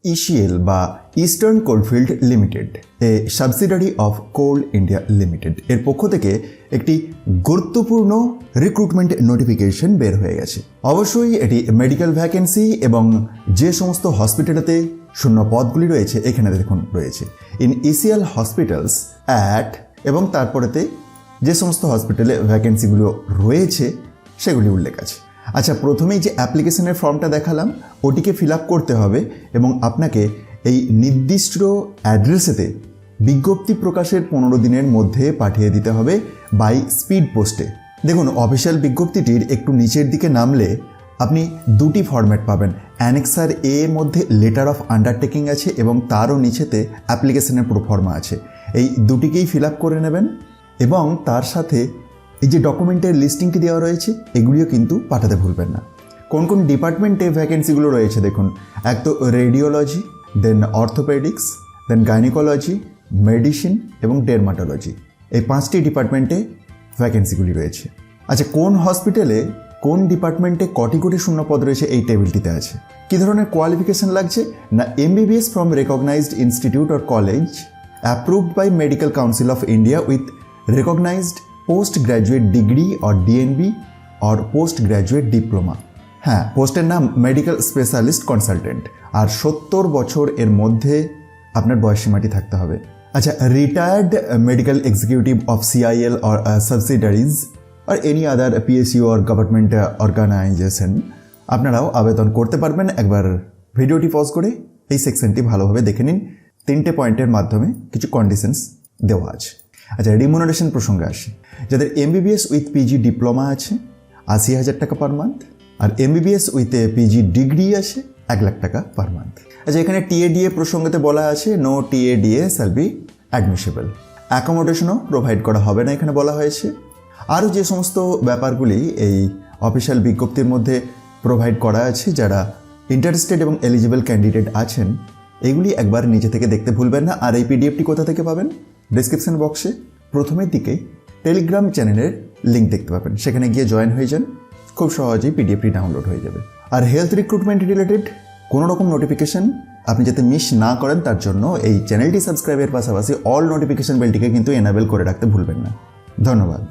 ECL বা Eastern Coalfield Limited, a subsidiary of Coal India Limited এর পক্ষ থেকে একটি গুরুত্বপূর্ণ রিক্রুটমেন্ট নোটিফিকেশন বের হয়ে গেছে। অবশ্যই এটি মেডিকেল ভ্যাকেন্সি এবং যে সমস্ত হসপিটালেতে শূন্য পদগুলি রয়েছে এখানে দেখুন রয়েছে ইন ইসিএল হসপিটালস অ্যাট, এবং তারপরেতে যে সমস্ত হসপিটালে ভ্যাকেন্সিগুলো রয়েছে সেগুলি উল্লেখ আছে। আচ্ছা, প্রথমেই যে অ্যাপ্লিকেশনের ফর্মটা দেখালাম ওটিকে ফিল আপ করতে হবে এবং আপনাকে এই নির্দিষ্ট অ্যাড্রেসেতে বিজ্ঞপ্তি প্রকাশের 15 দিনের মধ্যে পাঠিয়ে দিতে হবে বাই স্পিড পোস্টে। দেখুন, অফিসিয়াল বিজ্ঞপ্তিটির একটু নিচের দিকে নামলে আপনি দুটি ফরম্যাট পাবেন। অ্যানেক্সার এ এর মধ্যে লেটার অফ আন্ডারটেকিং আছে এবং তারও নিচেতে অ্যাপ্লিকেশনের প্রোফর্মা আছে। এই দুটিকেই ফিল আপ করে নেবেন এবং তার সাথে এই যে ডকুমেন্টের লিস্টিংটি দেওয়া রয়েছে এগুলিও কিন্তু পাঠাতে ভুলবেন না। কোন কোন ডিপার্টমেন্টে ভ্যাকেন্সিগুলো রয়েছে দেখুন, এক তো রেডিওলজি, দেন অর্থোপেডিক্স, দেন গাইনিকোলজি, মেডিসিন এবং ডেরমাটোলজি, এই 5টি ডিপার্টমেন্টে ভ্যাকেন্সিগুলি রয়েছে। আচ্ছা, কোন হসপিটালে কোন ডিপার্টমেন্টে কটি শূন্যপদ রয়েছে এই টেবিলটিতে আছে। কী ধরনের কোয়ালিফিকেশন লাগছে না, MBBS from recognised institute or college approved by Medical Council of India with recognised post graduate degree or DNB or post graduate diploma. হ্যাঁ, পোস্টের নাম মেডিকেল স্পেশালিস্ট কনসালটেন্ট, আর 70 বছর এর মধ্যে আপনার বয়সসীমাটি থাকতে হবে। আচ্ছা, retired medical executive of CIL or subsidiaries আর any other PSU or government organisation আপনারাও আবেদন করতে পারবেন। একবার ভিডিওটি পজ করে এই সেকশনটি ভালোভাবে দেখে নিন। 3টে পয়েন্টের মাধ্যমে কিছু কন্ডিশনস দেওয়া আছে। আচ্ছা, রিমুনারেশন প্রসঙ্গে আসি। যাদের MBBS উইথ PG ডিপ্লোমা আছে 80,000 টাকা পার মান্থ, আর MBBS উইথ PG ডিগ্রি আছে 1 লাখ টাকা পার মান্থ। আচ্ছা, এখানে TADA প্রসঙ্গতে বলা আছে no TADA shall be admissible. অ্যাকোমোডেশনও প্রোভাইড করা হবে না এখানে বলা হয়েছে। আরও যে সমস্ত ব্যাপারগুলি এই অফিসিয়াল বিজ্ঞপ্তির মধ্যে প্রোভাইড করা আছে, যারা ইন্টারেস্টেড এবং এলিজিবল ক্যান্ডিডেট আছেন এগুলি একবার নিজে থেকে দেখতে ভুলবেন না। আর এই PDFটি কোথা থেকে পাবেন? ডিসক্রিপশন বক্সে প্রথমের দিকে টেলিগ্রাম চ্যানেলের লিঙ্ক দেখতে পাবেন, সেখানে গিয়ে জয়েন হয়ে যান, খুব সহজেই PDFটি ডাউনলোড হয়ে যাবে। আর হেলথ রিক্রুটমেন্ট রিলেটেড কোনো রকম নোটিফিকেশন আপনি যাতে মিস না করেন তার জন্য এই চ্যানেলটি সাবস্ক্রাইবের পাশাপাশি অল নোটিফিকেশন বেলটিকে কিন্তু এনাবেল করে রাখতে ভুলবেন না। ধন্যবাদ।